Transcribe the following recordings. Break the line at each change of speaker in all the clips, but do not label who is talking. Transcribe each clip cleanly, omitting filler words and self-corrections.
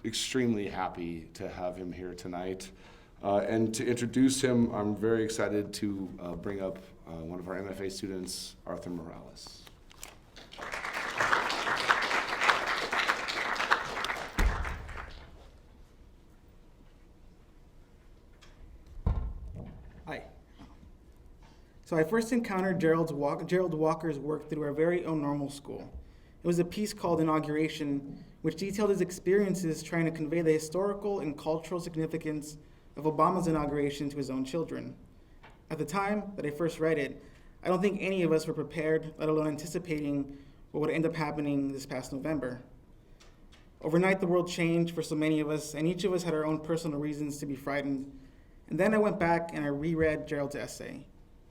extremely happy to have him here tonight. And to introduce him, I'm very excited to bring up one of our MFA students, Arthur Morales.
Hi. So I first encountered Jerald Walker's work through our very own normal school. It was a piece called Inauguration, which detailed his experiences trying to convey the historical and cultural significance of Obama's inauguration to his own children. At the time that I first read it, I don't think any of us were prepared, let alone anticipating what would end up happening this past November. Overnight, the world changed for so many of us, and each of us had our own personal reasons to be frightened. And then I went back and I reread Jerald's essay.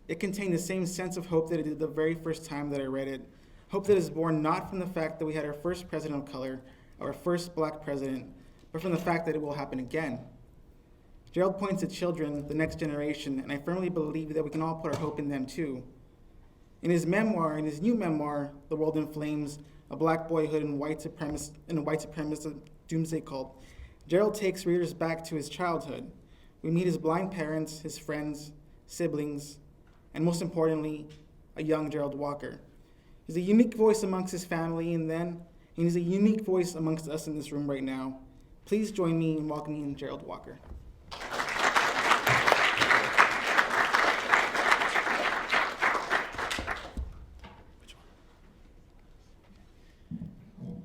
It contained the same sense of hope that it did the very first time that I read it, hope that is born not from the fact that we had our first president of color, our first black president, but from the fact that it will happen again. Jerald points to children, the next generation, and I firmly believe that we can all put our hope in them too. In his new memoir, The World in Flames, A Black Boyhood in a White Supremacist Doomsday Cult, Jerald takes readers back to his childhood. We meet his blind parents, his friends, siblings, and most importantly, a young Jerald Walker. He's a unique voice amongst his family, and he's a unique voice amongst us in this room right now. Please join me in welcoming Jerald Walker.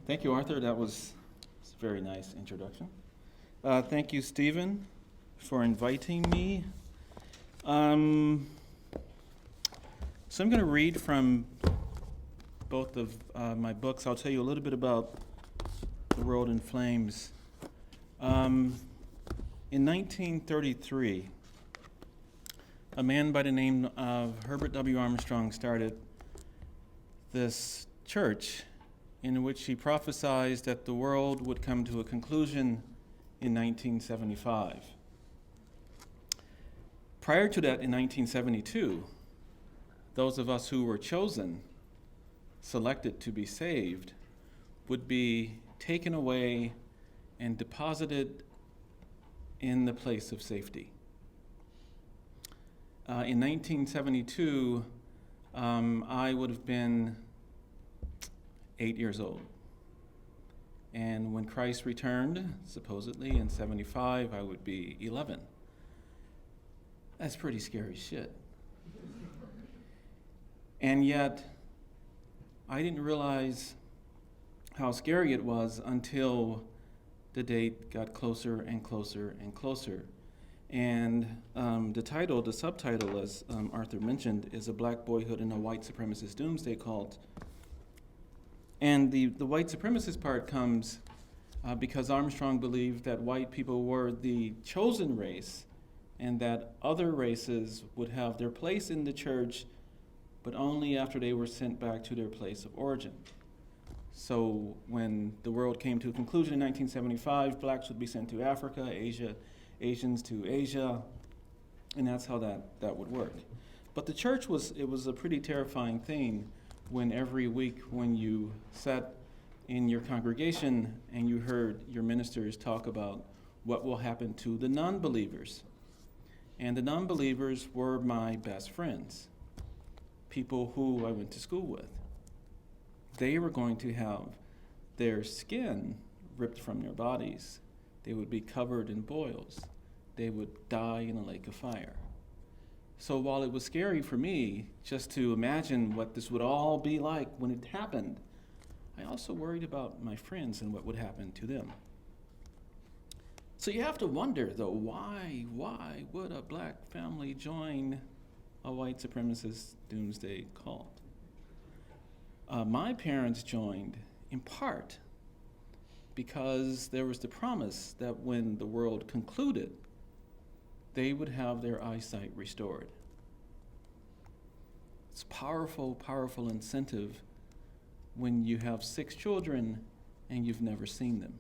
Thank you, Arthur. That was a very nice introduction. Thank you, Stephen, for inviting me. So I'm going to read from both of my books. I'll tell you a little bit about The World in Flames. In 1933, a man by the name of Herbert W. Armstrong started this church in which he prophesied that the world would come to a conclusion in 1975. Prior to that, in 1972, those of us who were chosen, selected to be saved, would be taken away and deposited in the place of safety. In 1972, I would have been 8 years old. And when Christ returned, supposedly in 75, I would be 11. That's pretty scary shit. And yet, I didn't realize how scary it was until the date got closer and closer and closer. And the subtitle, as Arthur mentioned, is A Black Boyhood in a White Supremacist Doomsday Cult. And the white supremacist part comes because Armstrong believed that white people were the chosen race and that other races would have their place in the church, but only after they were sent back to their place of origin. So when the world came to a conclusion in 1975, blacks would be sent to Africa, Asians to Asia, and that's how that would work. But the church was a pretty terrifying thing when every week when you sat in your congregation and you heard your ministers talk about what will happen to the non-believers. And the non-believers were my best friends, people who I went to school with. They were going to have their skin ripped from their bodies. They would be covered in boils. They would die in a lake of fire. So while it was scary for me just to imagine what this would all be like when it happened, I also worried about my friends and what would happen to them. So you have to wonder, though, why would a black family join a white supremacist doomsday cult? My parents joined in part because there was the promise that when the world concluded, they would have their eyesight restored. It's powerful, powerful incentive when you have 6 children and you've never seen them.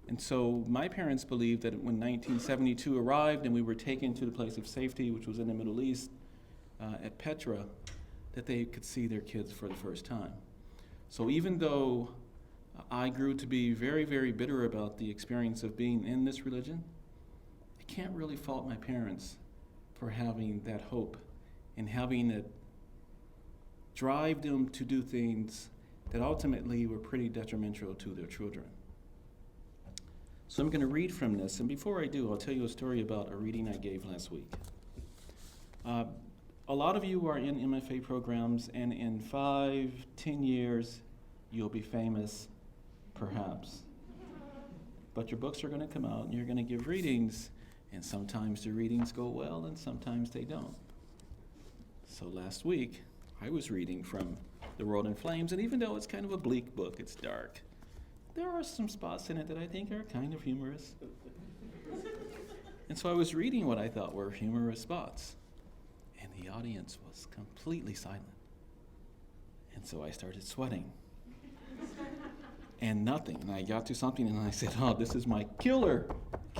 And so my parents believed that when 1972 arrived and we were taken to the place of safety, which was in the Middle East, at Petra, that they could see their kids for the first time. So even though I grew to be very, very bitter about the experience of being in this religion. I can't really fault my parents for having that hope and having it drive them to do things that ultimately were pretty detrimental to their children. So I'm going to read from this, and before I do, I'll tell you a story about a reading I gave last week. A lot of you are in MFA programs, and in 5, 10 years, you'll be famous, perhaps. But your books are going to come out, and you're going to give readings, and sometimes the readings go well, and sometimes they don't. So last week, I was reading from The World in Flames, and even though it's kind of a bleak book, it's dark, there are some spots in it that I think are kind of humorous. And so I was reading what I thought were humorous spots, and the audience was completely silent. And so I started sweating. And nothing. And I got to something and I said, oh, this is my killer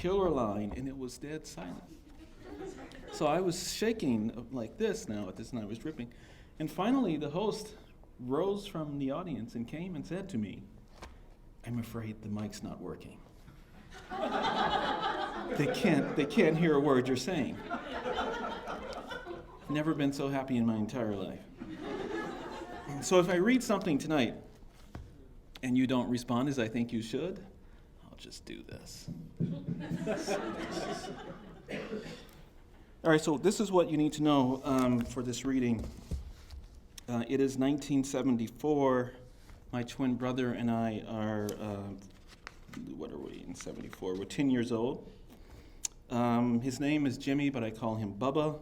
line, and it was dead silent. So I was shaking like this now at this, and I was dripping. And finally, the host rose from the audience and came and said to me, I'm afraid the mic's not working. They can't hear a word you're saying. Never been so happy in my entire life. So if I read something tonight and you don't respond as I think you should, I'll just do this. All right, so this is what you need to know for this reading. It is 1974. My twin brother and I are, what are we in 74? We're 10 years old. His name is Jimmy, but I call him Bubba.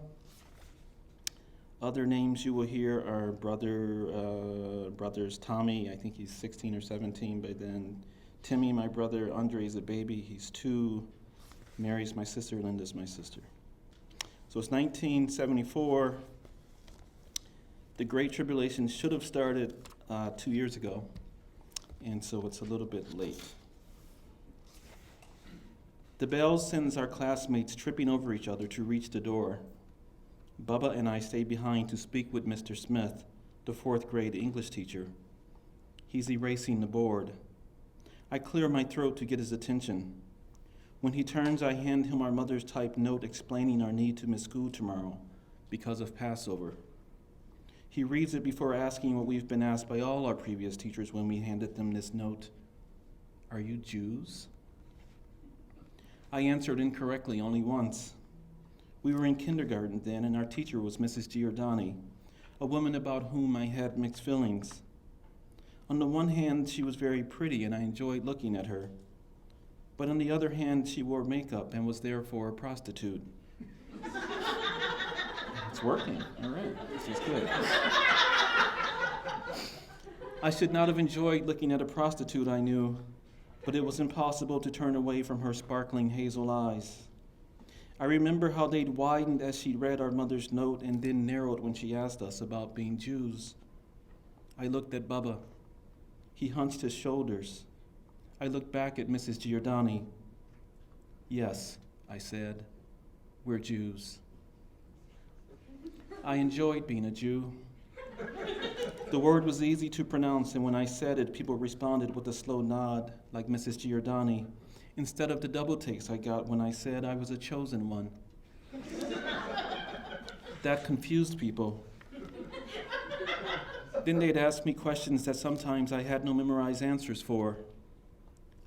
Other names you will hear are brothers Tommy, I think he's 16 or 17 by then. Timmy, my brother. Andre is a baby, he's 2. Mary's my sister, Linda's my sister. So it's 1974. The Great Tribulation should have started 2 years ago, and so it's a little bit late. The bell sends our classmates tripping over each other to reach the door. Bubba and I stay behind to speak with Mr. Smith, the 4th grade English teacher. He's erasing the board. I clear my throat to get his attention. When he turns, I hand him our mother's typed note explaining our need to miss school tomorrow because of Passover. He reads it before asking what we've been asked by all our previous teachers when we handed them this note. Are you Jews? I answered incorrectly only once. We were in kindergarten then, and our teacher was Mrs. Giordani, a woman about whom I had mixed feelings. On the one hand, she was very pretty, and I enjoyed looking at her. But on the other hand, she wore makeup and was therefore a prostitute. It's working. All right. This is good. I should not have enjoyed looking at a prostitute, I knew, but it was impossible to turn away from her sparkling hazel eyes. I remember how they'd widened as she read our mother's note and then narrowed when she asked us about being Jews. I looked at Bubba. He hunched his shoulders. I looked back at Mrs. Giordani. Yes, I said, we're Jews. I enjoyed being a Jew. The word was easy to pronounce, and when I said it, people responded with a slow nod, like Mrs. Giordani, instead of the double takes I got when I said I was a chosen one. That confused people. Then they'd ask me questions that sometimes I had no memorized answers for.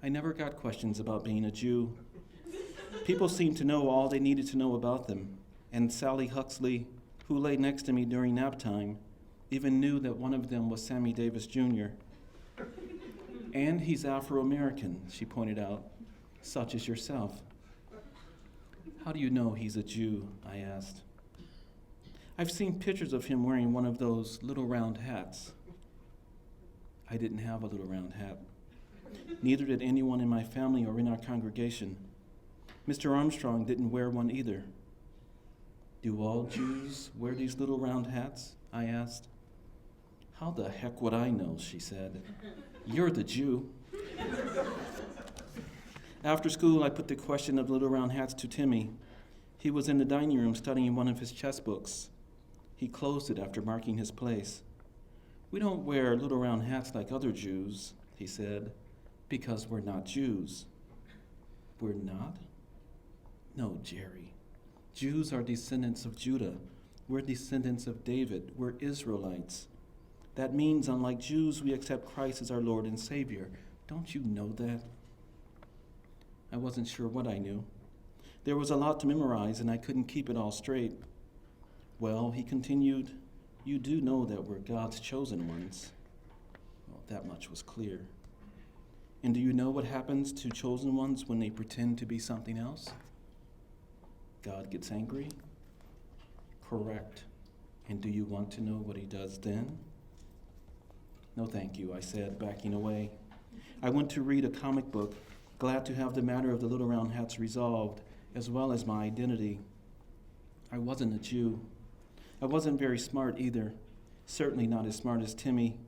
I never got questions about being a Jew. People seemed to know all they needed to know about them, and Sally Huxley, who lay next to me during nap time, even knew that one of them was Sammy Davis Jr. And he's Afro-American, she pointed out, such as yourself. How do you know he's a Jew? I asked. I've seen pictures of him wearing one of those little round hats. I didn't have a little round hat. Neither did anyone in my family or in our congregation. Mr. Armstrong didn't wear one either. Do all Jews wear these little round hats? I asked. How the heck would I know, she said. You're the Jew. After school, I put the question of little round hats to Timmy. He was in the dining room studying one of his chess books. He closed it after marking his place. We don't wear little round hats like other Jews, he said, because we're not Jews. We're not? No, Jerry. Jews are descendants of Judah. We're descendants of David. We're Israelites. That means, unlike Jews, we accept Christ as our Lord and Savior. Don't you know that? I wasn't sure what I knew. There was a lot to memorize, and I couldn't keep it all straight. Well, he continued, you do know that we're God's chosen ones. Well, that much was clear. And do you know what happens to chosen ones when they pretend to be something else? God gets angry? Correct. And do you want to know what he does then? No, thank you, I said, backing away. I went to read a comic book, glad to have the matter of the little round hats resolved, as well as my identity. I wasn't a Jew. I wasn't very smart either, certainly not as smart as Timmy.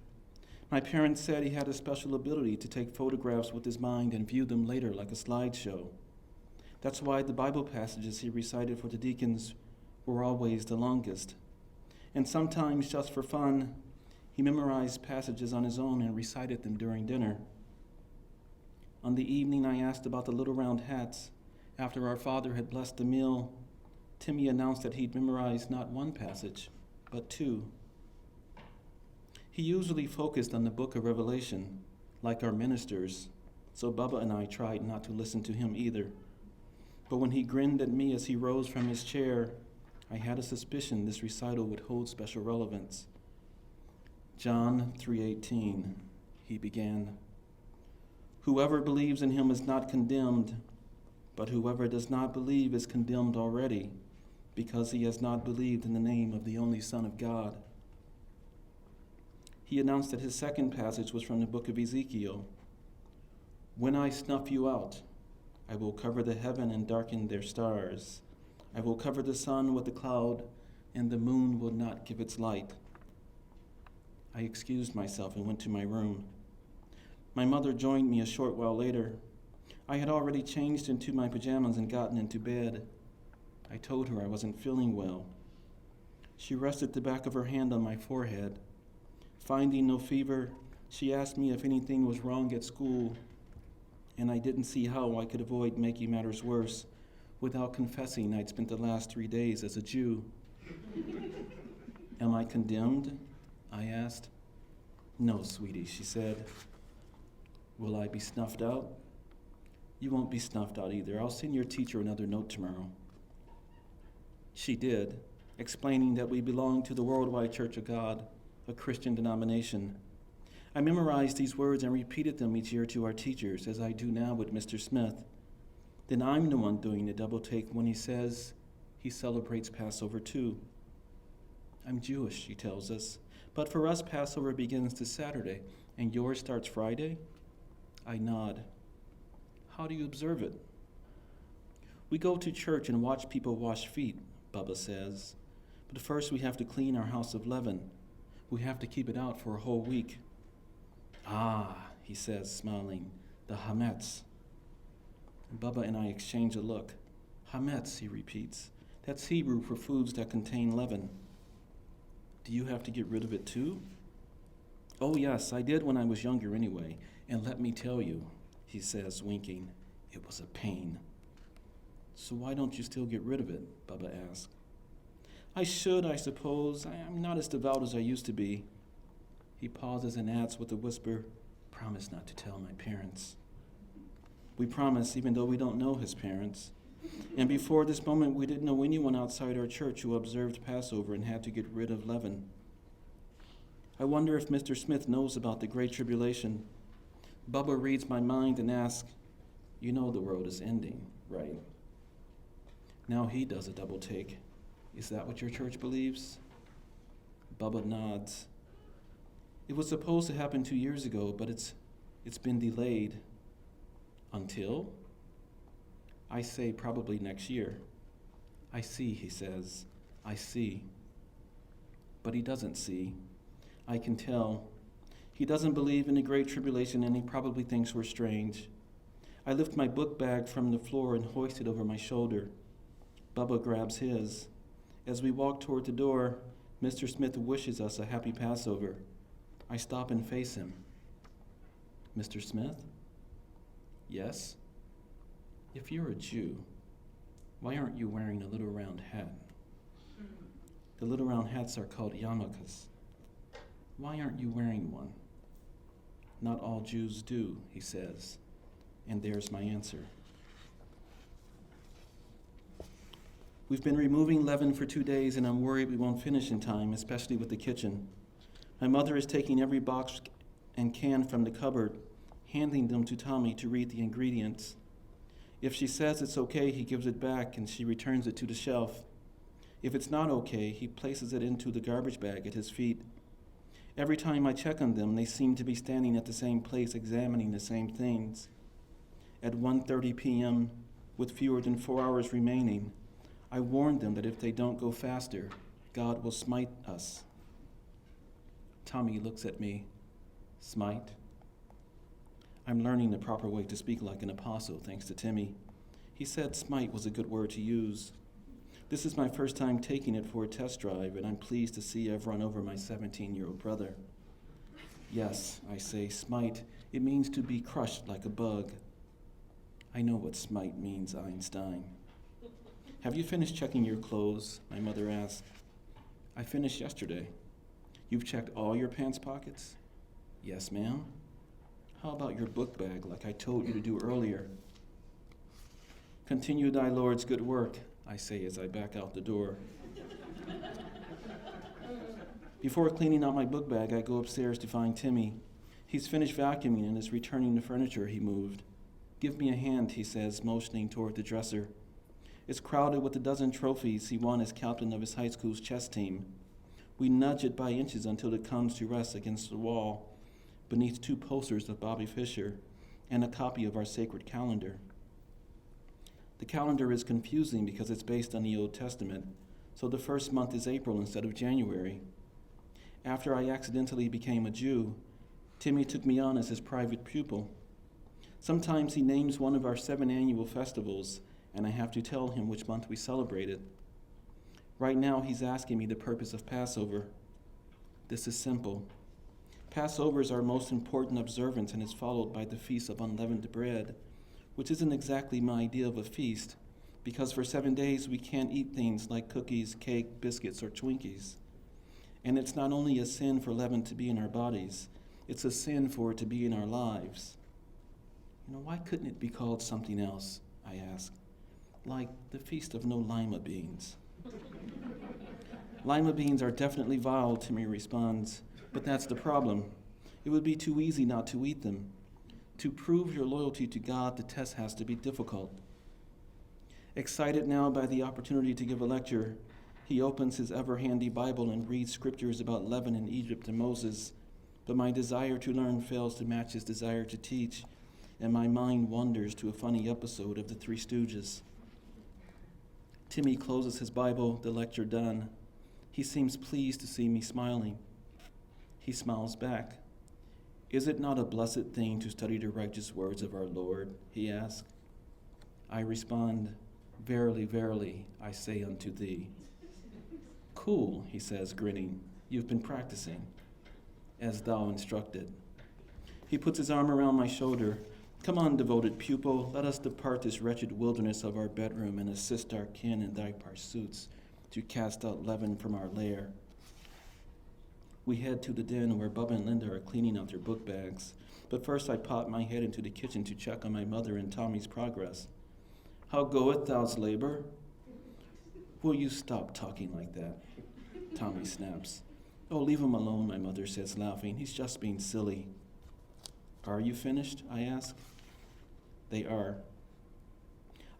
My parents said he had a special ability to take photographs with his mind and view them later like a slideshow. That's why the Bible passages he recited for the deacons were always the longest. And sometimes, just for fun, he memorized passages on his own and recited them during dinner. On the evening I asked about the little round hats, after our father had blessed the meal, Timmy announced that he'd memorized not one passage, but two. He usually focused on the book of Revelation, like our ministers, so Bubba and I tried not to listen to him either. But when he grinned at me as he rose from his chair, I had a suspicion this recital would hold special relevance. John 3:18, he began. Whoever believes in him is not condemned, but whoever does not believe is condemned already, because he has not believed in the name of the only Son of God. He announced that his second passage was from the book of Ezekiel. When I snuff you out, I will cover the heaven and darken their stars. I will cover the sun with a cloud, and the moon will not give its light. I excused myself and went to my room. My mother joined me a short while later. I had already changed into my pajamas and gotten into bed. I told her I wasn't feeling well. She rested the back of her hand on my forehead. Finding no fever, she asked me if anything was wrong at school, and I didn't see how I could avoid making matters worse without confessing I'd spent the last 3 days as a Jew. Am I condemned? I asked. No, sweetie, she said. Will I be snuffed out? You won't be snuffed out either. I'll send your teacher another note tomorrow. She did, explaining that we belong to the Worldwide Church of God, a Christian denomination. I memorized these words and repeated them each year to our teachers, as I do now with Mr. Smith. Then I'm the one doing the double take when he says he celebrates Passover too. I'm Jewish, she tells us, but for us Passover begins this Saturday, and yours starts Friday? I nod. How do you observe it? We go to church and watch people wash feet, Bubba says. But first we have to clean our house of leaven. We have to keep it out for a whole week. Ah, he says, smiling, the hametz. Bubba and I exchange a look. Hametz, he repeats. That's Hebrew for foods that contain leaven. Do you have to get rid of it too? Oh yes, I did when I was younger anyway. And let me tell you, he says, winking, it was a pain. So why don't you still get rid of it? Bubba asks. I should, I suppose. I'm not as devout as I used to be. He pauses and adds with a whisper, promise not to tell my parents. We promise, even though we don't know his parents. And before this moment, we didn't know anyone outside our church who observed Passover and had to get rid of leaven. I wonder if Mr. Smith knows about the Great Tribulation. Bubba reads my mind and asks, you know the world is ending, right? Now he does a double take. Is that what your church believes? Bubba nods. It was supposed to happen 2 years ago, but it's been delayed. Until? I say probably next year. I see, he says. I see. But he doesn't see. I can tell. He doesn't believe in the Great Tribulation, and he probably thinks we're strange. I lift my book bag from the floor and hoist it over my shoulder. Bubba grabs his. As we walk toward the door, Mr. Smith wishes us a happy Passover. I stop and face him. Mr. Smith? Yes? If you're a Jew, why aren't you wearing a little round hat? The little round hats are called yarmulkes. Why aren't you wearing one? Not all Jews do, he says, and there's my answer. We've been removing leaven for 2 days, and I'm worried we won't finish in time, especially with the kitchen. My mother is taking every box and can from the cupboard, handing them to Tommy to read the ingredients. If she says it's okay, he gives it back and she returns it to the shelf. If it's not okay, he places it into the garbage bag at his feet. Every time I check on them, they seem to be standing at the same place examining the same things. At 1:30 p.m., with fewer than 4 hours remaining, I warn them that if they don't go faster, God will smite us. Tommy looks at me. Smite? I'm learning the proper way to speak like an apostle, thanks to Timmy. He said smite was a good word to use. This is my first time taking it for a test drive, and I'm pleased to see I've run over my 17-year-old brother. Yes, I say, smite. It means to be crushed like a bug. I know what smite means, Einstein. Have you finished checking your clothes? My mother asked. I finished yesterday. You've checked all your pants pockets? Yes, ma'am. How about your book bag, like I told you to do earlier? Continue thy Lord's good work, I say as I back out the door. Before cleaning out my book bag, I go upstairs to find Timmy. He's finished vacuuming and is returning the furniture he moved. Give me a hand, he says, motioning toward the dresser. It's crowded with a dozen trophies he won as captain of his high school's chess team. We nudge it by inches until it comes to rest against the wall, beneath 2 posters of Bobby Fischer and a copy of our sacred calendar. The calendar is confusing because it's based on the Old Testament, so the first month is April instead of January. After I accidentally became a Jew, Timmy took me on as his private pupil. Sometimes he names one of our 7 annual festivals, and I have to tell him which month we celebrate it. Right now, he's asking me the purpose of Passover. This is simple. Passover is our most important observance and is followed by the Feast of Unleavened Bread, which isn't exactly my idea of a feast, because for 7 days we can't eat things like cookies, cake, biscuits, or Twinkies. And it's not only a sin for leaven to be in our bodies, it's a sin for it to be in our lives. Why couldn't it be called something else, I ask, like the Feast of No Lima Beans? Lima beans are definitely vile, Timmy responds, but that's the problem. It would be too easy not to eat them. To prove your loyalty to God, the test has to be difficult. Excited now by the opportunity to give a lecture, he opens his ever-handy Bible and reads scriptures about leaven in Egypt and Moses, but my desire to learn fails to match his desire to teach, and my mind wanders to a funny episode of the Three Stooges. Timmy closes his Bible, the lecture done. He seems pleased to see me smiling. He smiles back. Is it not a blessed thing to study the righteous words of our Lord? He asks. I respond, verily, verily, I say unto thee. Cool, he says, grinning. You've been practicing, as thou instructed. He puts his arm around my shoulder. Come on, devoted pupil, let us depart this wretched wilderness of our bedroom and assist our kin in thy pursuits to cast out leaven from our lair. We head to the den where Bubba and Linda are cleaning out their book bags, but first I pop my head into the kitchen to check on my mother and Tommy's progress. How goeth thou's labor? Will you stop talking like that? Tommy snaps. Oh, leave him alone, my mother says, laughing. He's just being silly. Are you finished? I ask. They are.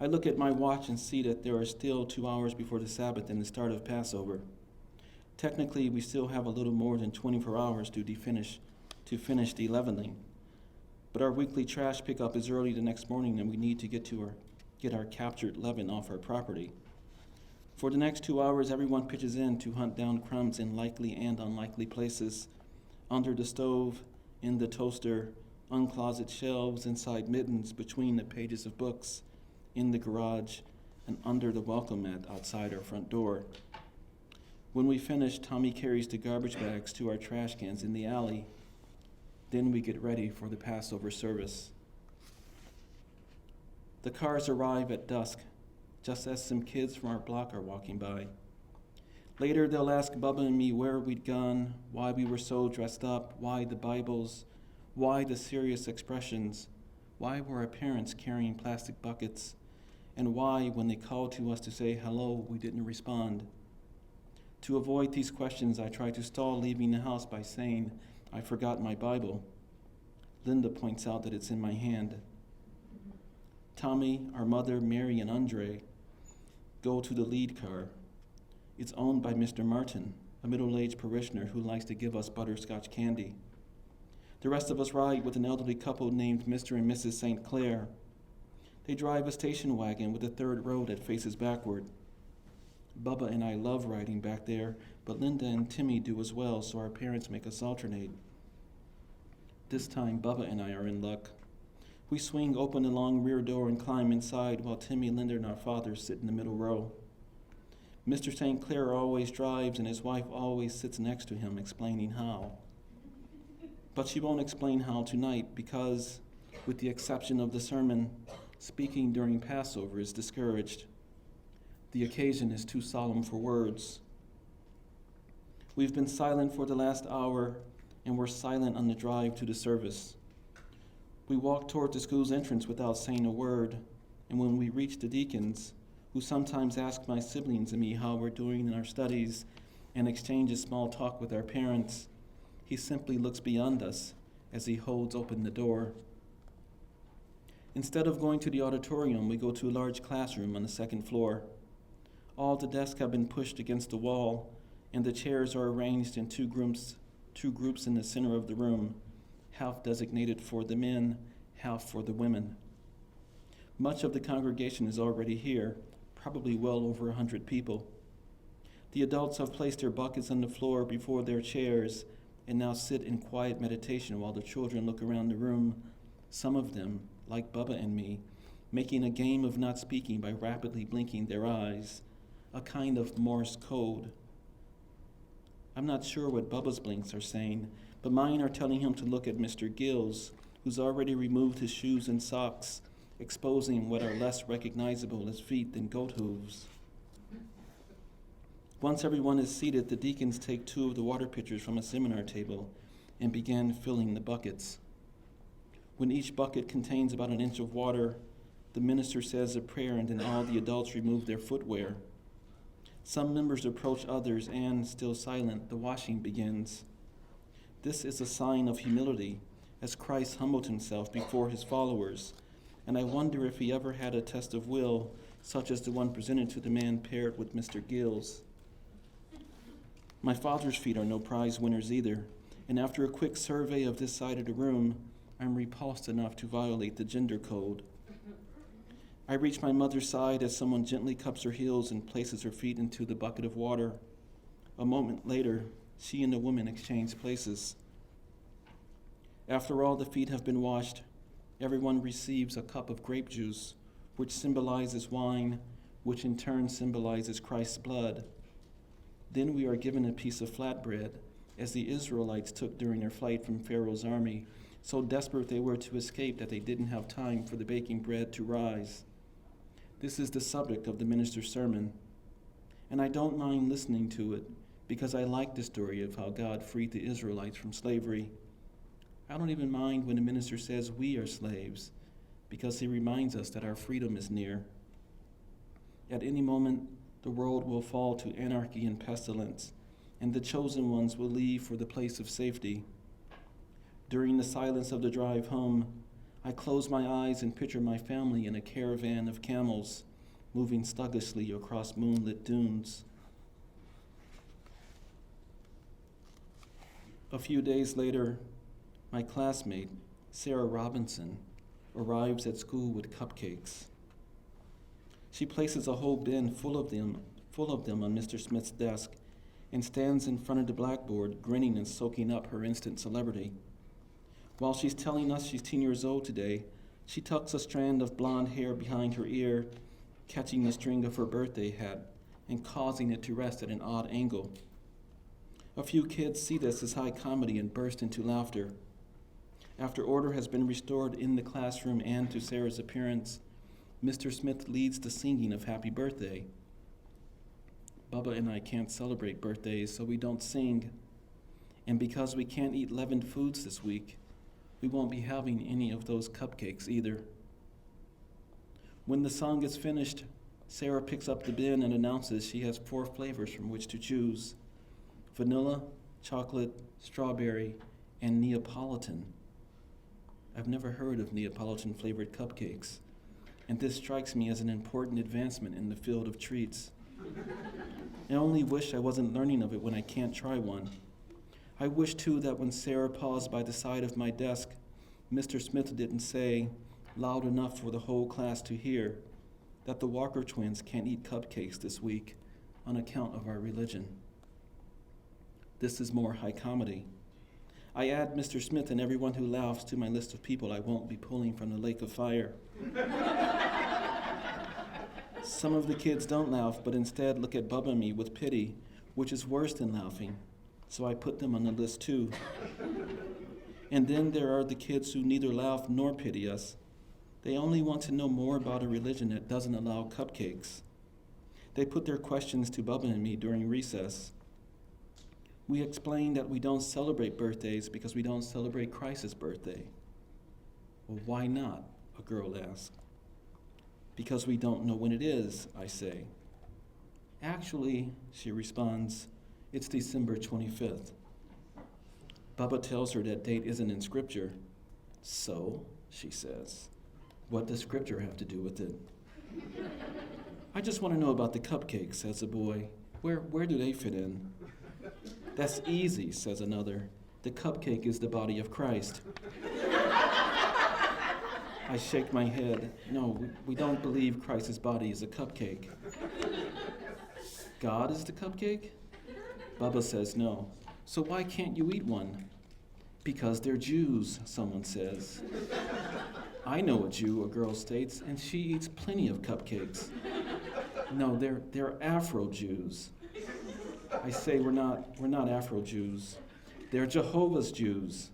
I look at my watch and see that there are still 2 hours before the Sabbath and the start of Passover. Technically, we still have a little more than 24 hours to finish the leavening. But our weekly trash pickup is early the next morning, and we need to get our captured leaven off our property. For the next 2 hours, everyone pitches in to hunt down crumbs in likely and unlikely places, under the stove, in the toaster, on closet shelves, inside mittens, between the pages of books, in the garage, and under the welcome mat outside our front door. When we finish, Tommy carries the garbage bags to our trash cans in the alley. Then we get ready for the Passover service. The cars arrive at dusk, just as some kids from our block are walking by. Later, they'll ask Bubba and me where we'd gone, why we were so dressed up, why the Bibles, why the serious expressions, why were our parents carrying plastic buckets, and why, when they called to us to say hello, we didn't respond. To avoid these questions, I try to stall leaving the house by saying, I forgot my Bible. Linda points out that it's in my hand. Tommy, our mother, Mary, and Andre go to the lead car. It's owned by Mr. Martin, a middle-aged parishioner who likes to give us butterscotch candy. The rest of us ride with an elderly couple named Mr. and Mrs. St. Clair. They drive a station wagon with a third row that faces backward. Bubba and I love riding back there, but Linda and Timmy do as well, so our parents make us alternate. This time, Bubba and I are in luck. We swing open the long rear door and climb inside while Timmy, Linda, and our father sit in the middle row. Mr. St. Clair always drives and his wife always sits next to him, explaining how. But she won't explain how tonight because, with the exception of the sermon, speaking during Passover is discouraged. The occasion is too solemn for words. We've been silent for the last hour, and we're silent on the drive to the service. We walk toward the school's entrance without saying a word, and when we reach the deacons, who sometimes ask my siblings and me how we're doing in our studies and exchanges small talk with our parents, he simply looks beyond us as he holds open the door. Instead of going to the auditorium, we go to a large classroom on the second floor. All the desks have been pushed against the wall, and the chairs are arranged in two groups in the center of the room, half designated for the men, half for the women. Much of the congregation is already here, probably well over 100 people. The adults have placed their buckets on the floor before their chairs and now sit in quiet meditation while the children look around the room, some of them, like Bubba and me, making a game of not speaking by rapidly blinking their eyes, a kind of Morse code. I'm not sure what Bubba's blinks are saying, but mine are telling him to look at Mr. Gills, who's already removed his shoes and socks, exposing what are less recognizable as feet than goat hooves. Once everyone is seated, the deacons take 2 of the water pitchers from a seminar table and begin filling the buckets. When each bucket contains about an inch of water, the minister says a prayer and then all the adults remove their footwear. Some members approach others and, still silent, the washing begins. This is a sign of humility, as Christ humbled himself before his followers, and I wonder if he ever had a test of will, such as the one presented to the man paired with Mr. Gills. My father's feet are no prize winners either, and after a quick survey of this side of the room, I'm repulsed enough to violate the gender code. I reach my mother's side as someone gently cups her heels and places her feet into the bucket of water. A moment later, she and the woman exchange places. After all the feet have been washed, everyone receives a cup of grape juice, which symbolizes wine, which in turn symbolizes Christ's blood. Then we are given a piece of flatbread, as the Israelites took during their flight from Pharaoh's army, so desperate they were to escape that they didn't have time for the baking bread to rise. This is the subject of the minister's sermon, and I don't mind listening to it because I like the story of how God freed the Israelites from slavery. I don't even mind when the minister says we are slaves because he reminds us that our freedom is near. At any moment, the world will fall to anarchy and pestilence, and the chosen ones will leave for the place of safety. During the silence of the drive home, I close my eyes and picture my family in a caravan of camels, moving sluggishly across moonlit dunes. A few days later, my classmate, Sarah Robinson, arrives at school with cupcakes. She places a whole bin full of them on Mr. Smith's desk and stands in front of the blackboard, grinning and soaking up her instant celebrity. While she's telling us she's 10 years old today, she tucks a strand of blonde hair behind her ear, catching the string of her birthday hat and causing it to rest at an odd angle. A few kids see this as high comedy and burst into laughter. After order has been restored in the classroom and to Sarah's appearance, Mr. Smith leads the singing of Happy Birthday. Bubba and I can't celebrate birthdays, so we don't sing. And because we can't eat leavened foods this week, we won't be having any of those cupcakes either. When the song is finished, Sarah picks up the bin and announces she has 4 flavors from which to choose: vanilla, chocolate, strawberry, and Neapolitan. I've never heard of Neapolitan-flavored cupcakes, and this strikes me as an important advancement in the field of treats. I only wish I wasn't learning of it when I can't try one. I wish, too, that when Sarah paused by the side of my desk, Mr. Smith didn't say, loud enough for the whole class to hear, that the Walker twins can't eat cupcakes this week on account of our religion. This is more high comedy. I add Mr. Smith and everyone who laughs to my list of people I won't be pulling from the lake of fire. Some of the kids don't laugh, but instead look at Bubba and me with pity, which is worse than laughing, so I put them on the list too. And then there are the kids who neither laugh nor pity us. They only want to know more about a religion that doesn't allow cupcakes. They put their questions to Bubba and me during recess. We explain that we don't celebrate birthdays because we don't celebrate Christ's birthday. Well, why not? A girl asked. Because we don't know when it is, I say. Actually, she responds, it's December 25th. Bubba tells her that date isn't in Scripture. So, she says, what does Scripture have to do with it? I just want to know about the cupcakes, says a boy. Where do they fit in? That's easy, says another. The cupcake is the body of Christ. I shake my head. No, we don't believe Christ's body is a cupcake. God is the cupcake? Bubba says no. So why can't you eat one? Because they're Jews, someone says. I know a Jew, a girl states, and she eats plenty of cupcakes. No, they're Afro-Jews. I say we're not Afro-Jews. They're Jehovah's Jews.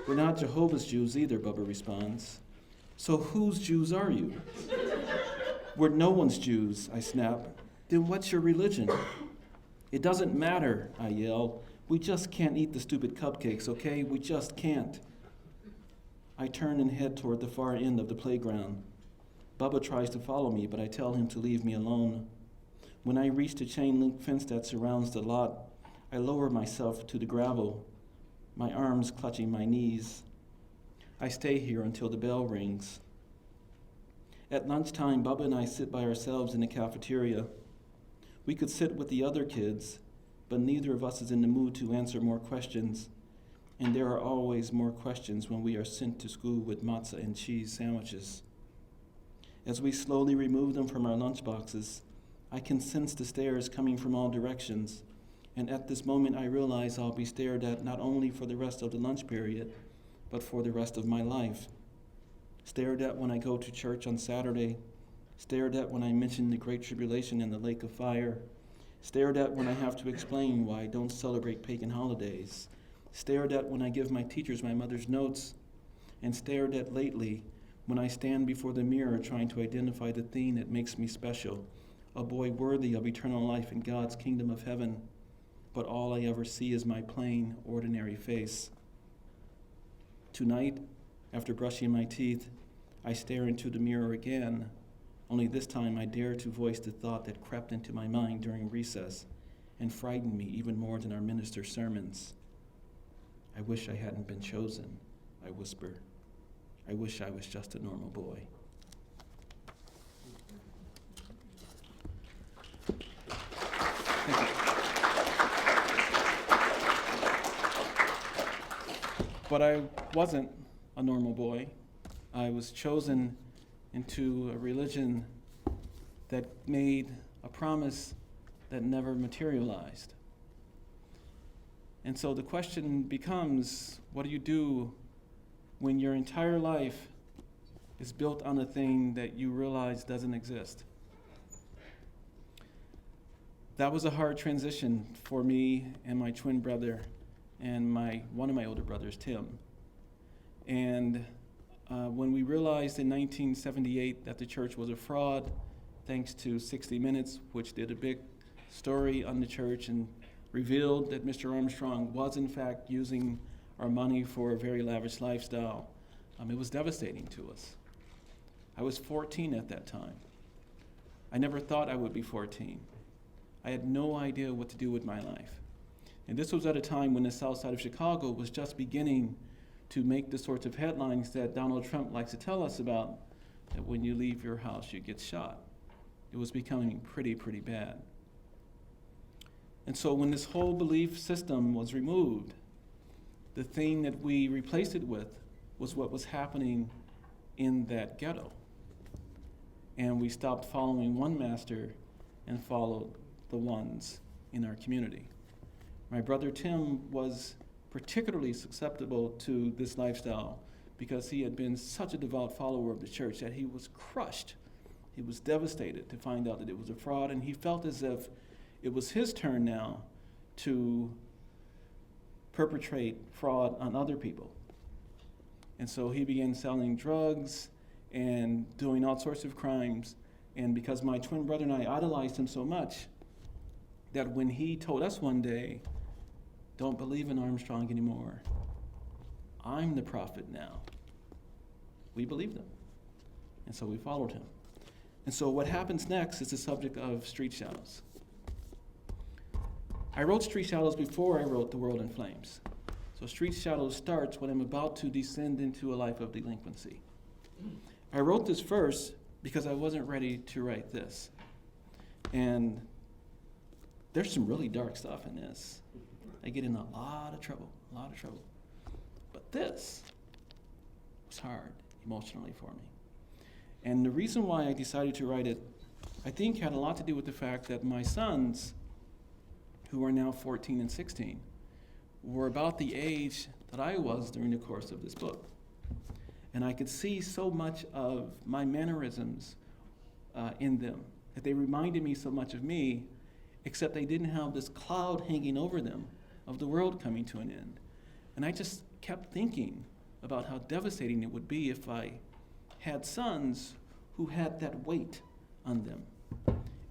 We're not Jehovah's Jews either, Bubba responds. So whose Jews are you? We're no one's Jews, I snap. Then what's your religion? It doesn't matter, I yell. We just can't eat the stupid cupcakes, okay? We just can't. I turn and head toward the far end of the playground. Bubba tries to follow me, but I tell him to leave me alone. When I reach the chain-link fence that surrounds the lot, I lower myself to the gravel, my arms clutching my knees. I stay here until the bell rings. At lunchtime, Bubba and I sit by ourselves in the cafeteria. We could sit with the other kids, but neither of us is in the mood to answer more questions. And there are always more questions when we are sent to school with matzah and cheese sandwiches. As we slowly remove them from our lunchboxes, I can sense the stares coming from all directions. And at this moment, I realize I'll be stared at not only for the rest of the lunch period, but for the rest of my life. Stared at when I go to church on Saturday, stared at when I mention the Great Tribulation and the lake of fire, stared at when I have to explain why I don't celebrate pagan holidays, stared at when I give my teachers my mother's notes, and stared at lately when I stand before the mirror trying to identify the thing that makes me special, a boy worthy of eternal life in God's kingdom of heaven, but all I ever see is my plain, ordinary face. Tonight, after brushing my teeth, I stare into the mirror again, only this time I dare to voice the thought that crept into my mind during recess and frightened me even more than our minister's sermons. I wish I hadn't been chosen, I whisper. I wish I was just a normal boy. Thank you. But I wasn't a normal boy. I was chosen into a religion that made a promise that never materialized. And so the question becomes, what do you do when your entire life is built on a thing that you realize doesn't exist? That was a hard transition for me and my twin brother and one of my older brothers, Tim. And when we realized in 1978 that the church was a fraud, thanks to 60 Minutes, which did a big story on the church and revealed that Mr. Armstrong was in fact using our money for a very lavish lifestyle, it was devastating to us. I was 14 at that time. I never thought I would be 14. I had no idea what to do with my life. And this was at a time when the south side of Chicago was just beginning to make the sorts of headlines that Donald Trump likes to tell us about, that when you leave your house, you get shot. It was becoming pretty bad. And so when this whole belief system was removed, the thing that we replaced it with was what was happening in that ghetto. And we stopped following one master and followed the ones in our community. My brother Tim was particularly susceptible to this lifestyle because he had been such a devout follower of the church that he was crushed. He was devastated to find out that it was a fraud, and he felt as if it was his turn now to perpetrate fraud on other people. And so he began selling drugs and doing all sorts of crimes. And because my twin brother and I idolized him so much, that when he told us one day, "Don't believe in Armstrong anymore. I'm the prophet now," we believed him. And so we followed him. And so what happens next is the subject of Street Shadows. I wrote Street Shadows before I wrote The World in Flames. So Street Shadows starts when I'm about to descend into a life of delinquency. I wrote this first because I wasn't ready to write this. And there's some really dark stuff in this. I get in a lot of trouble. But this was hard emotionally for me. And the reason why I decided to write it, I think, had a lot to do with the fact that my sons, who are now 14 and 16, were about the age that I was during the course of this book. And I could see so much of my mannerisms in them, that they reminded me so much of me, except they didn't have this cloud hanging over them of the world coming to an end. And I just kept thinking about how devastating it would be if I had sons who had that weight on them.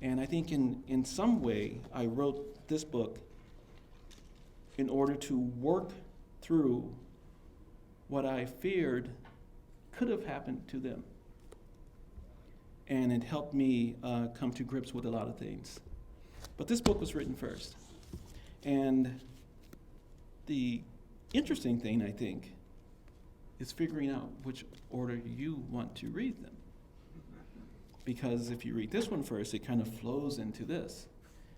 And I think in some way, I wrote this book in order to work through what I feared could have happened to them. And it helped me come to grips with a lot of things. But this book was written first. And the interesting thing, I think, is figuring out which order you want to read them. Because if you read this one first, it kind of flows into this.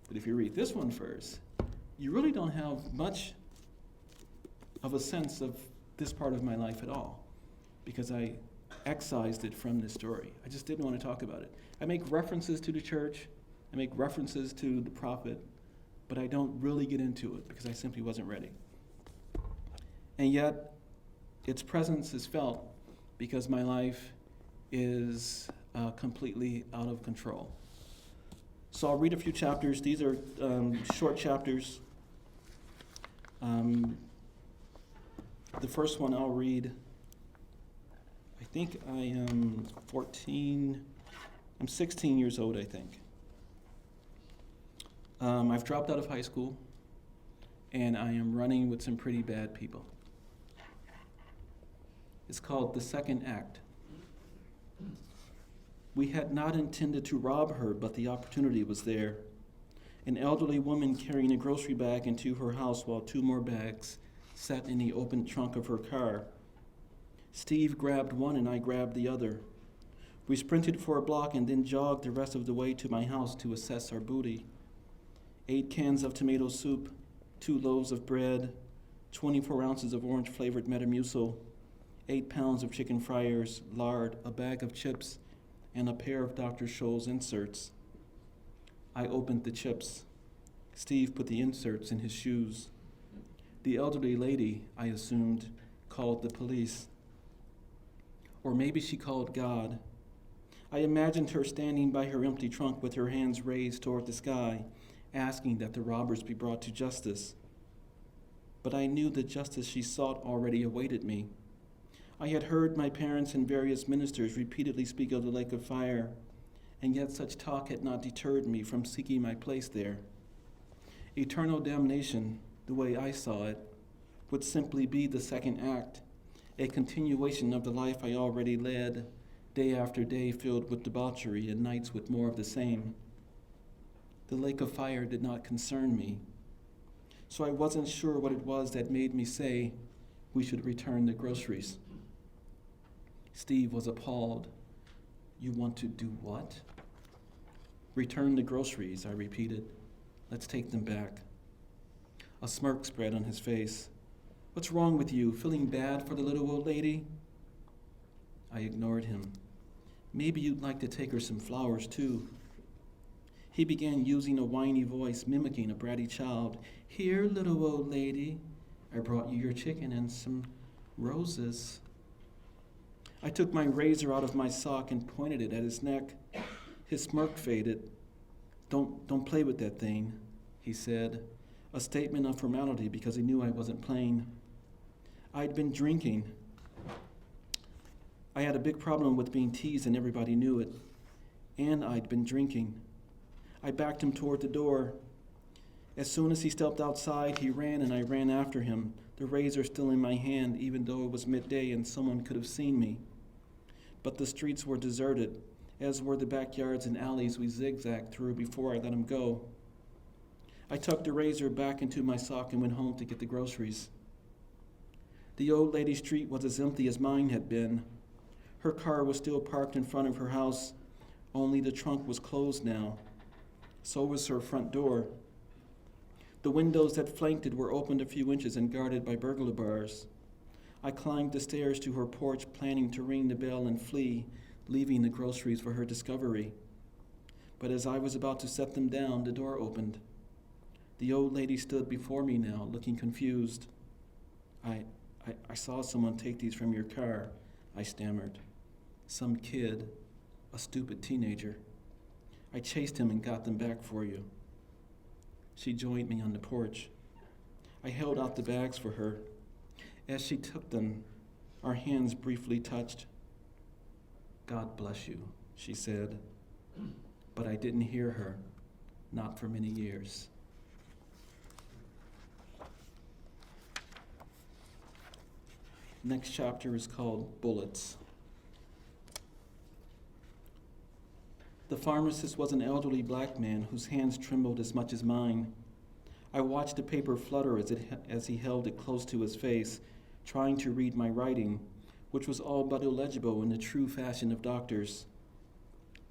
But if you read this one first, you really don't have much of a sense of this part of my life at all, because I excised it from this story. I just didn't want to talk about it. I make references to the church, I make references to the prophet, but I don't really get into it because I simply wasn't ready. And yet, its presence is felt because my life is completely out of control. So I'll read a few chapters. These are short chapters. The first one I'll read. I think I am 14, I'm 16 years old, I think. I've dropped out of high school, and I am running with some pretty bad people. It's called The Second Act. We had not intended to rob her, but the opportunity was there. An elderly woman carrying a grocery bag into her house while two more bags sat in the open trunk of her car. Steve grabbed one and I grabbed the other. We sprinted for a block and then jogged the rest of the way to my house to assess our booty. 8 cans of tomato soup, 2 loaves of bread, 24 ounces of orange-flavored Metamucil, 8 pounds of chicken fryers, lard, a bag of chips, and a pair of Dr. Scholl's inserts. I opened the chips. Steve put the inserts in his shoes. The elderly lady, I assumed, called the police. Or maybe she called God. I imagined her standing by her empty trunk with her hands raised toward the sky, asking that the robbers be brought to justice. But I knew the justice she sought already awaited me. I had heard my parents and various ministers repeatedly speak of the lake of fire, and yet such talk had not deterred me from seeking my place there. Eternal damnation, the way I saw it, would simply be the second act, a continuation of the life I already led, day after day filled with debauchery and nights with more of the same. The lake of fire did not concern me, so I wasn't sure what it was that made me say we should return the groceries. Steve was appalled. You want to do what? Return the groceries, I repeated. Let's take them back. A smirk spread on his face. What's wrong with you? Feeling bad for the little old lady? I ignored him. Maybe you'd like to take her some flowers, too. He began using a whiny voice, mimicking a bratty child. Here, little old lady, I brought you your chicken and some roses. I took my razor out of my sock and pointed it at his neck. His smirk faded. Don't play with that thing, he said, a statement of formality because he knew I wasn't playing. I'd been drinking. I had a big problem with being teased and everybody knew it. And I'd been drinking. I backed him toward the door. As soon as he stepped outside, he ran and I ran after him, the razor still in my hand, even though it was midday and someone could have seen me. But the streets were deserted, as were the backyards and alleys we zigzagged through before I let him go. I tucked the razor back into my sock and went home to get the groceries. The old lady's street was as empty as mine had been. Her car was still parked in front of her house, only the trunk was closed now. So was her front door. The windows that flanked it were opened a few inches and guarded by burglar bars. I climbed the stairs to her porch, planning to ring the bell and flee, leaving the groceries for her discovery. But as I was about to set them down, the door opened. The old lady stood before me now, looking confused. I saw someone take these from your car, I stammered. Some kid, a stupid teenager. I chased him and got them back for you. She joined me on the porch. I held out the bags for her. As she took them, our hands briefly touched. God bless you, she said. But I didn't hear her, not for many years. Next chapter is called Bullets. The pharmacist was an elderly black man whose hands trembled as much as mine. I watched the paper flutter as he held it close to his face, trying to read my writing, which was all but illegible in the true fashion of doctors.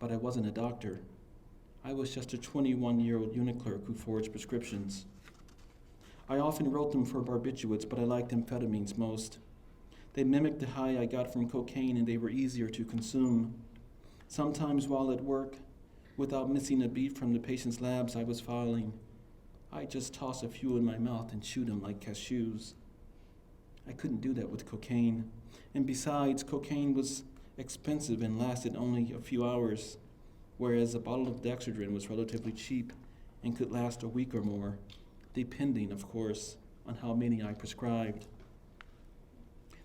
But I wasn't a doctor. I was just a 21-year-old unit clerk who forged prescriptions. I often wrote them for barbiturates, but I liked amphetamines most. They mimicked the high I got from cocaine, and they were easier to consume. Sometimes while at work, without missing a beat from the patient's labs I was filing, I'd just toss a few in my mouth and chew them like cashews. I couldn't do that with cocaine. And besides, cocaine was expensive and lasted only a few hours, whereas a bottle of Dexedrine was relatively cheap and could last a week or more, depending, of course, on how many I prescribed.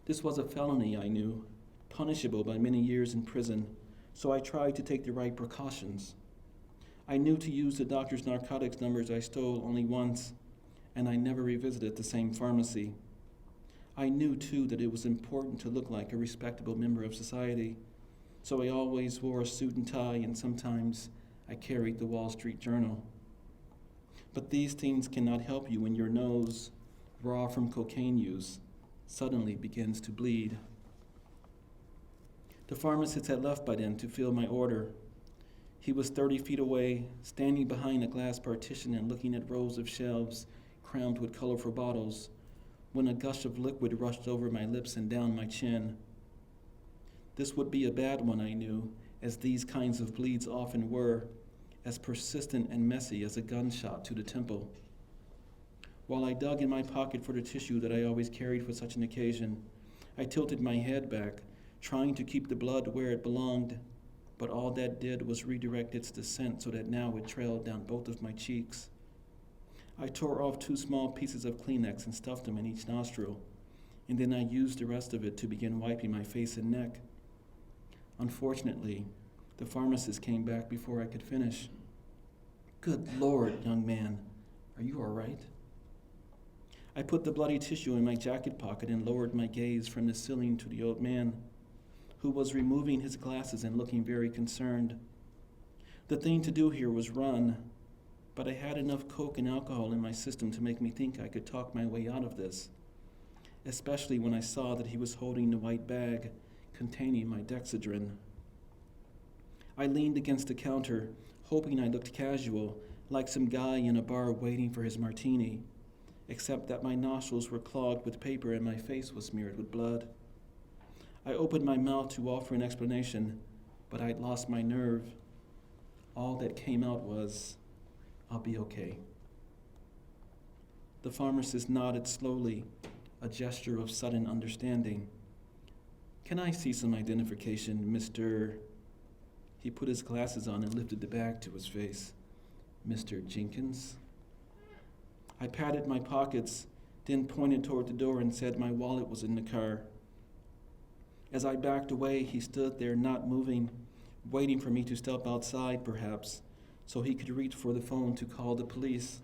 This was a felony, I knew, punishable by many years in prison, so I tried to take the right precautions. I knew to use the doctor's narcotics numbers I stole only once, and I never revisited the same pharmacy. I knew, too, that it was important to look like a respectable member of society, so I always wore a suit and tie, and sometimes I carried the Wall Street Journal. But these things cannot help you when your nose, raw from cocaine use, suddenly begins to bleed. The pharmacist had left by then to fill my order. He was 30 feet away, standing behind a glass partition and looking at rows of shelves crammed with colorful bottles, when a gush of liquid rushed over my lips and down my chin. This would be a bad one, I knew, as these kinds of bleeds often were, as persistent and messy as a gunshot to the temple. While I dug in my pocket for the tissue that I always carried for such an occasion, I tilted my head back, trying to keep the blood where it belonged, but all that did was redirect its descent so that now it trailed down both of my cheeks. I tore off 2 small pieces of Kleenex and stuffed them in each nostril, and then I used the rest of it to begin wiping my face and neck. Unfortunately, the pharmacist came back before I could finish. "Good Lord, young man, are you all right?" I put the bloody tissue in my jacket pocket and lowered my gaze from the ceiling to the old man, who was removing his glasses and looking very concerned. The thing to do here was run, but I had enough coke and alcohol in my system to make me think I could talk my way out of this, especially when I saw that he was holding the white bag containing my Dexedrine. I leaned against the counter, hoping I looked casual, like some guy in a bar waiting for his martini, except that my nostrils were clogged with paper and my face was smeared with blood. I opened my mouth to offer an explanation, but I'd lost my nerve. All that came out was, "I'll be okay." The pharmacist nodded slowly, a gesture of sudden understanding. "Can I see some identification, Mr.?" He put his glasses on and lifted the bag to his face. "Mr. Jenkins?" I patted my pockets, then pointed toward the door and said my wallet was in the car. As I backed away, he stood there not moving, waiting for me to step outside, perhaps, so he could reach for the phone to call the police.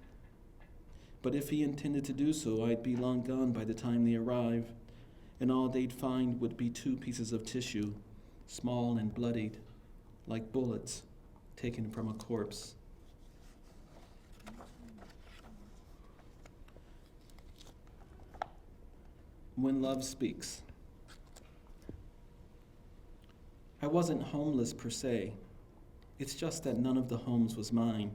But if he intended to do so, I'd be long gone by the time they arrived, and all they'd find would be 2 pieces of tissue, small and bloodied, like bullets taken from a corpse. When Love Speaks. I wasn't homeless per se. It's just that none of the homes was mine.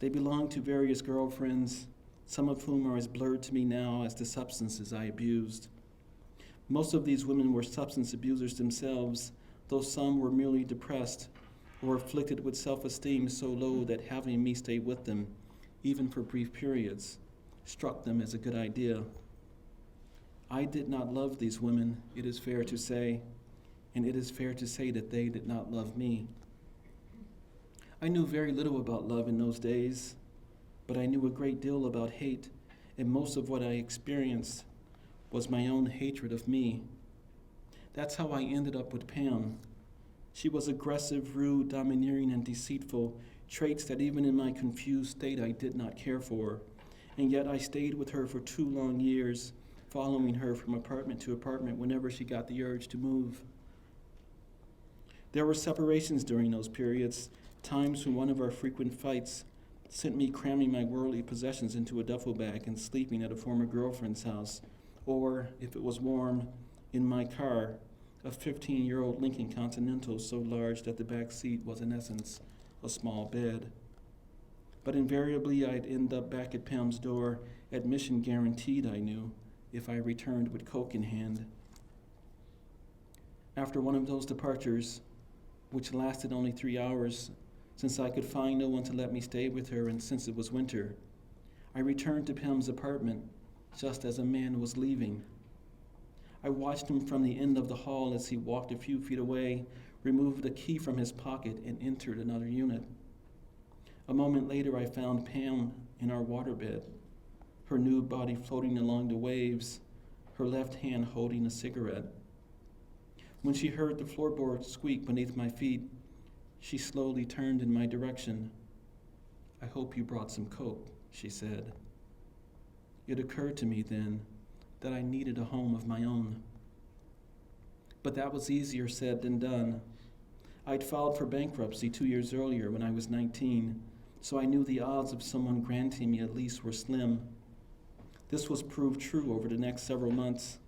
They belonged to various girlfriends, some of whom are as blurred to me now as the substances I abused. Most of these women were substance abusers themselves, though some were merely depressed or afflicted with self-esteem so low that having me stay with them, even for brief periods, struck them as a good idea. I did not love these women, it is fair to say, and it is fair to say that they did not love me. I knew very little about love in those days, but I knew a great deal about hate, and most of what I experienced was my own hatred of me. That's how I ended up with Pam. She was aggressive, rude, domineering, and deceitful, traits that even in my confused state I did not care for, and yet I stayed with her for 2 long years, following her from apartment to apartment whenever she got the urge to move. There were separations during those periods, times when one of our frequent fights sent me cramming my worldly possessions into a duffel bag and sleeping at a former girlfriend's house, or, if it was warm, in my car, a 15-year-old Lincoln Continental so large that the back seat was in essence a small bed. But invariably I'd end up back at Pam's door, admission guaranteed I knew, if I returned with coke in hand. After one of those departures, which lasted only 3 hours, since I could find no one to let me stay with her and since it was winter, I returned to Pam's apartment just as a man was leaving. I watched him from the end of the hall as he walked a few feet away, removed a key from his pocket, and entered another unit. A moment later, I found Pam in our waterbed, her nude body floating along the waves, her left hand holding a cigarette. When she heard the floorboard squeak beneath my feet, she slowly turned in my direction. "I hope you brought some coke," she said. It occurred to me then that I needed a home of my own. But that was easier said than done. I'd filed for bankruptcy 2 years earlier when I was 19, so I knew the odds of someone granting me a lease were slim. This was proved true over the next several months.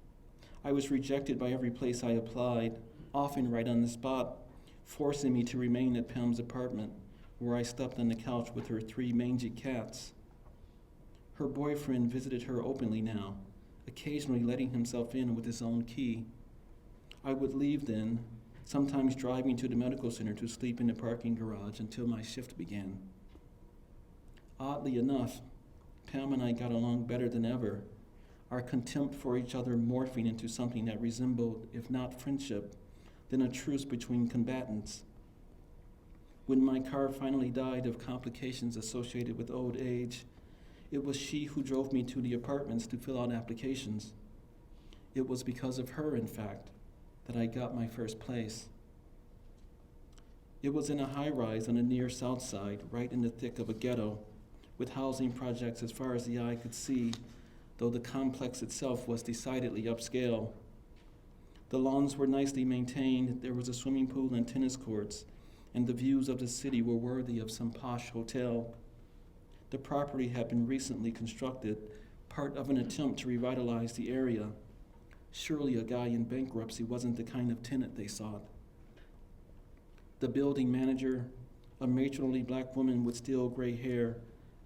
I was rejected by every place I applied, often right on the spot, forcing me to remain at Pam's apartment, where I slept on the couch with her 3 mangy cats. Her boyfriend visited her openly now, occasionally letting himself in with his own key. I would leave then, sometimes driving to the medical center to sleep in the parking garage until my shift began. Oddly enough, Pam and I got along better than ever, our contempt for each other morphing into something that resembled, if not friendship, then a truce between combatants. When my car finally died of complications associated with old age, it was she who drove me to the apartments to fill out applications. It was because of her, in fact, that I got my first place. It was in a high-rise on the near south side, right in the thick of a ghetto, with housing projects as far as the eye could see, though the complex itself was decidedly upscale. The lawns were nicely maintained, there was a swimming pool and tennis courts, and the views of the city were worthy of some posh hotel. The property had been recently constructed, part of an attempt to revitalize the area. Surely a guy in bankruptcy wasn't the kind of tenant they sought. The building manager, a matronly black woman with steel gray hair,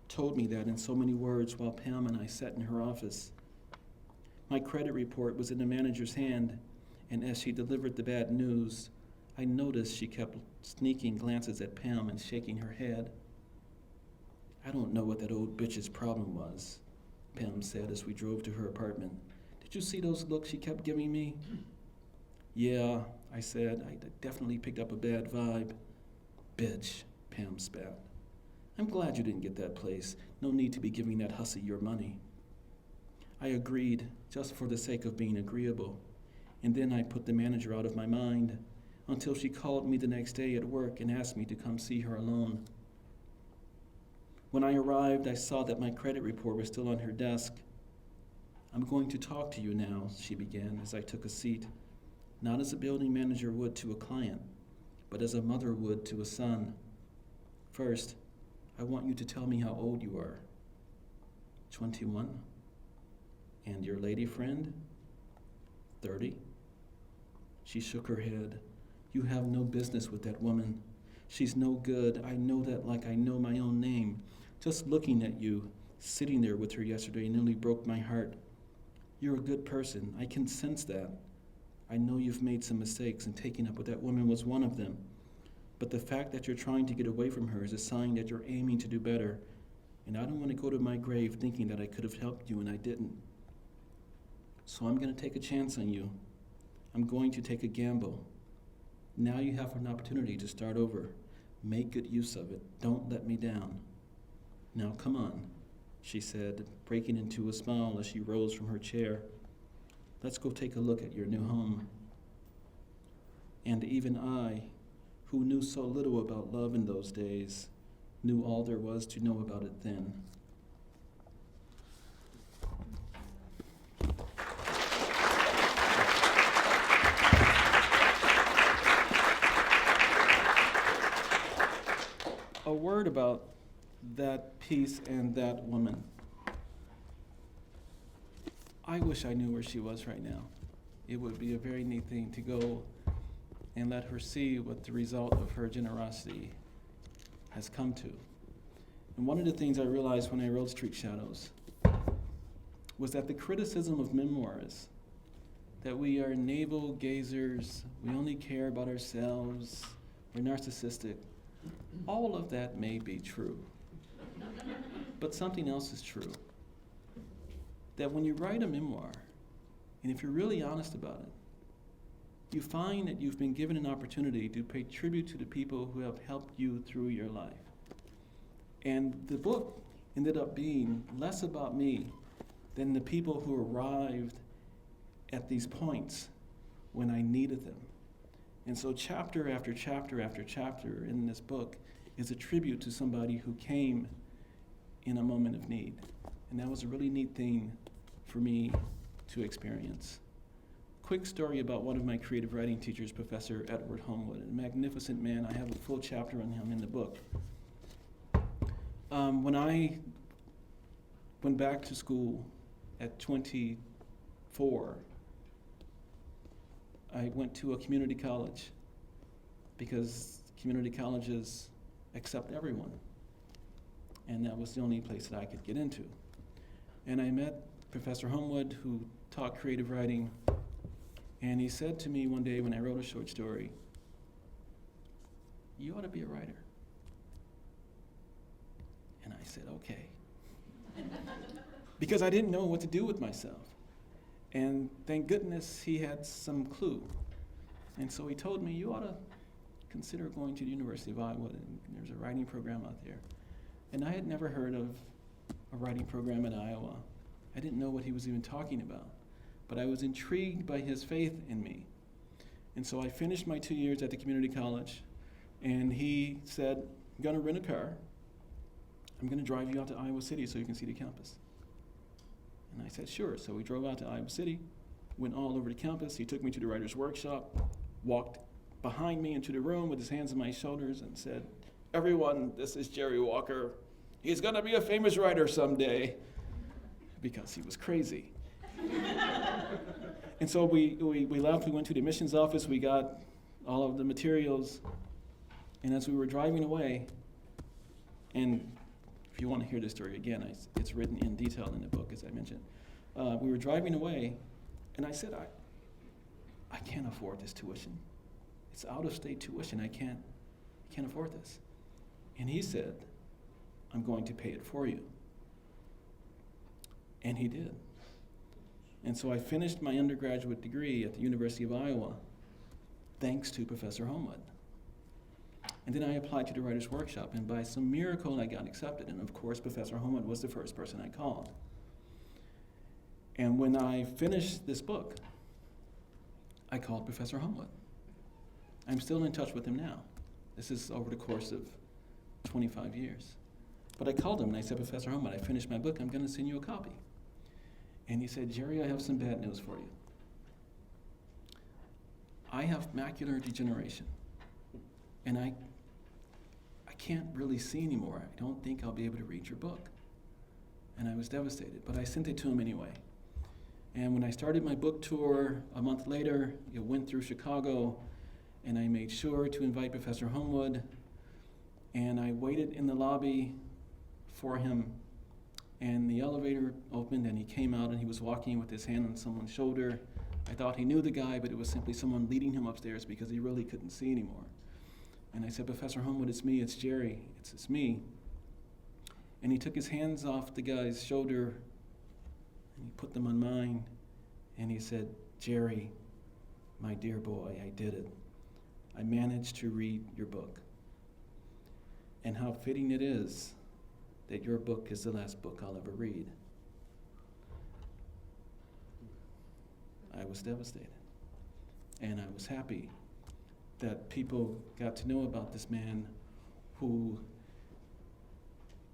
told me that in so many words while Pam and I sat in her office. My credit report was in the manager's hand, and as she delivered the bad news, I noticed she kept sneaking glances at Pam and shaking her head. "I don't know what that old bitch's problem was," Pam said as we drove to her apartment. "Did you see those looks she kept giving me?" "Yeah," I said. "I definitely picked up a bad vibe." "Bitch," Pam spat. "I'm glad you didn't get that place. No need to be giving that hussy your money." I agreed, just for the sake of being agreeable, and then I put the manager out of my mind until she called me the next day at work and asked me to come see her alone. When I arrived, I saw that my credit report was still on her desk. "I'm going to talk to you now," she began as I took a seat, not as a building manager would to a client, but as a mother would to a son. "First, I want you to tell me how old you are." 21. "And your lady friend?" 30. She shook her head. "You have no business with that woman. She's no good. I know that like I know my own name. Just looking at you, sitting there with her yesterday, nearly broke my heart. You're a good person. I can sense that. I know you've made some mistakes, and taking up with that woman was one of them. But the fact that you're trying to get away from her is a sign that you're aiming to do better. And I don't want to go to my grave thinking that I could have helped you and I didn't. So I'm going to take a chance on you. I'm going to take a gamble. Now you have an opportunity to start over. Make good use of it. Don't let me down. Now come on," she said, breaking into a smile as she rose from her chair. "Let's go take a look at your new home." And even I, who knew so little about love in those days, knew all there was to know about it then. A word about that piece and that woman. I wish I knew where she was right now. It would be a very neat thing to go and let her see what the result of her generosity has come to. And one of the things I realized when I wrote Street Shadows was that the criticism of memoirs, that we are navel gazers, we only care about ourselves, we're narcissistic, all of that may be true. But something else is true. That when you write a memoir, and if you're really honest about it, you find that you've been given an opportunity to pay tribute to the people who have helped you through your life. And the book ended up being less about me than the people who arrived at these points when I needed them. And so chapter after chapter after chapter in this book is a tribute to somebody who came in a moment of need. And that was a really neat thing for me to experience. Quick story about one of my creative writing teachers, Professor Edward Homewood, a magnificent man. I have a full chapter on him in the book. When I went back to school at 24, I went to a community college because community colleges accept everyone. And that was the only place that I could get into. And I met Professor Homewood, who taught creative writing, and he said to me one day when I wrote a short story, "You ought to be a writer." And I said, "Okay." Because I didn't know what to do with myself. And thank goodness he had some clue. And so he told me, "You ought to consider going to the University of Iowa. There's a writing program out there." And I had never heard of a writing program at Iowa. I didn't know what he was even talking about. but I was intrigued by his faith in me. And so I finished my 2 years at the community college, and he said, I'm going to rent a car. I'm going to drive you out to Iowa City so you can see the campus. And I said, sure. So we drove out to Iowa City, went all over the campus. He took me to the writer's workshop, walked behind me into the room with his hands on my shoulders and said, everyone, this is Jerald Walker. He's going to be a famous writer someday, because he was crazy. And so we left, we went to the admissions office, we got all of the materials, and as we were driving away, and if you want to hear this story again, it's written in detail in the book, as I mentioned. We were driving away, and I said, I can't afford this tuition. It's out-of-state tuition. I can't afford this. And he said, I'm going to pay it for you. And he did. And so I finished my undergraduate degree at the University of Iowa, thanks to Professor Homewood. And then I applied to the writer's workshop, and by some miracle I got accepted. And of course, Professor Homewood was the first person I called. And when I finished this book, I called Professor Homewood. I'm still in touch with him now. This is over the course of 25 years. But I called him and I said, Professor Homewood, I finished my book, I'm going to send you a copy. And he said, Jerry, I have some bad news for you. I have macular degeneration, and I can't really see anymore. I don't think I'll be able to read your book. And I was devastated, but I sent it to him anyway. And when I started my book tour a month later, it went through Chicago, and I made sure to invite Professor Homewood, and I waited in the lobby for him, and the elevator opened, and he came out, and he was walking with his hand on someone's shoulder. I thought he knew the guy, but it was simply someone leading him upstairs because he really couldn't see anymore. And I said, Professor Homewood, it's me, it's Jerry, it's me. And he took his hands off the guy's shoulder, and he put them on mine, and he said, Jerry, my dear boy, I did it. I managed to read your book. And how fitting it is that your book is the last book I'll ever read. I was devastated. And I was happy that people got to know about this man who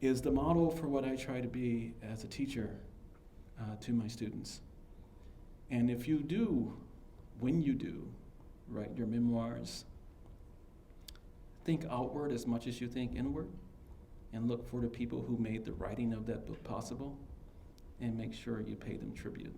is the model for what I try to be as a teacher to my students. And if you do, when you do, write your memoirs, think outward as much as you think inward, and look for the people who made the writing of that book possible, and make sure you pay them tribute.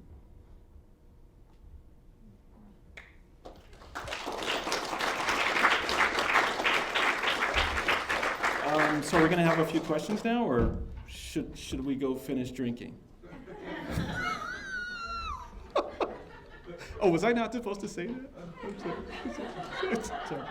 So we're going to have a few questions now, or should we go finish drinking? Oh, was I not supposed to say that? I'm sorry. Sorry.